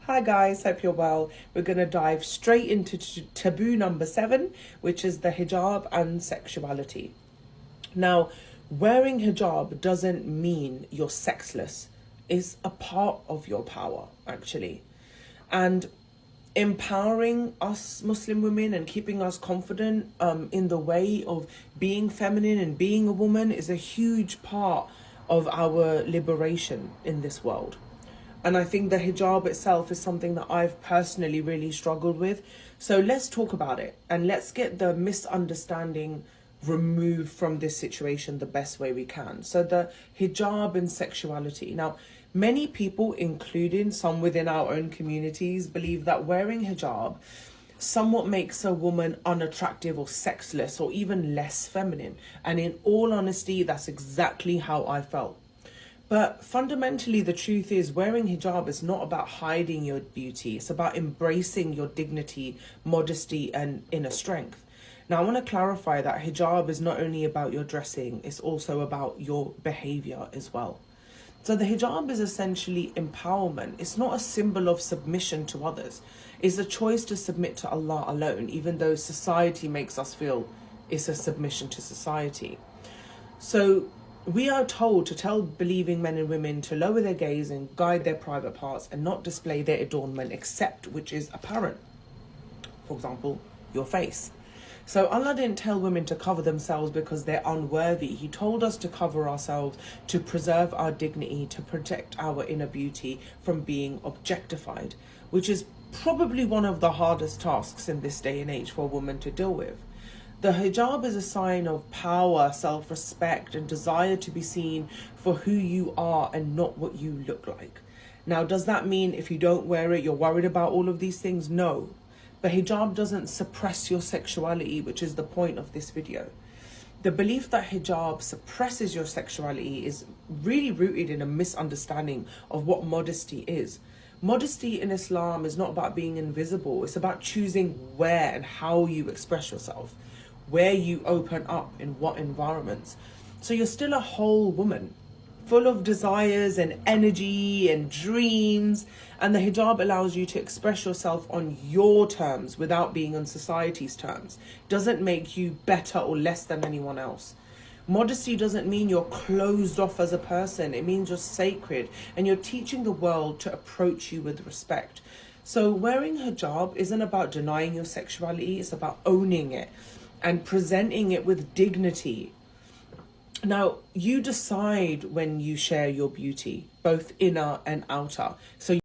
Hi guys, hope you're well. We're going to dive straight into taboo number 7, which is the hijab and sexuality. Now, wearing hijab doesn't mean you're sexless. It's a part of your power, actually. And empowering us Muslim women and keeping us confident in the way of being feminine and being a woman is a huge part of our liberation in this world. And I think the hijab itself is something that I've personally really struggled with. So let's talk about it and let's get the misunderstanding removed from this situation the best way we can. So the hijab and sexuality. Now, many people, including some within our own communities, believe that wearing hijab somewhat makes a woman unattractive or sexless or even less feminine. And in all honesty, that's exactly how I felt. But fundamentally, the truth is wearing hijab is not about hiding your beauty. It's about embracing your dignity, modesty, and inner strength. Now, I want to clarify that hijab is not only about your dressing, it's also about your behavior as well. So the hijab is essentially empowerment. It's not a symbol of submission to others. It's a choice to submit to Allah alone, even though society makes us feel it's a submission to society. So we are told to tell believing men and women to lower their gaze and guide their private parts and not display their adornment except which is apparent. For example, your face. So Allah didn't tell women to cover themselves because they're unworthy. He told us to cover ourselves to preserve our dignity, to protect our inner beauty from being objectified, which is probably one of the hardest tasks in this day and age for a woman to deal with. The hijab is a sign of power, self-respect, and desire to be seen for who you are and not what you look like. Now, does that mean if you don't wear it, you're worried about all of these things? No. But hijab doesn't suppress your sexuality, which is the point of this video. The belief that hijab suppresses your sexuality is really rooted in a misunderstanding of what modesty is. Modesty in Islam is not about being invisible. It's about choosing where and how you express yourself, where you open up, in what environments. So you're still a whole woman, full of desires and energy and dreams, and the hijab allows you to express yourself on your terms without being on society's terms. Doesn't make you better or less than anyone else. Modesty doesn't mean you're closed off as a person. It means you're sacred and you're teaching the world to approach you with respect. So wearing hijab isn't about denying your sexuality, it's about owning it and presenting it with dignity. Now, you decide when you share your beauty, both inner and outer. So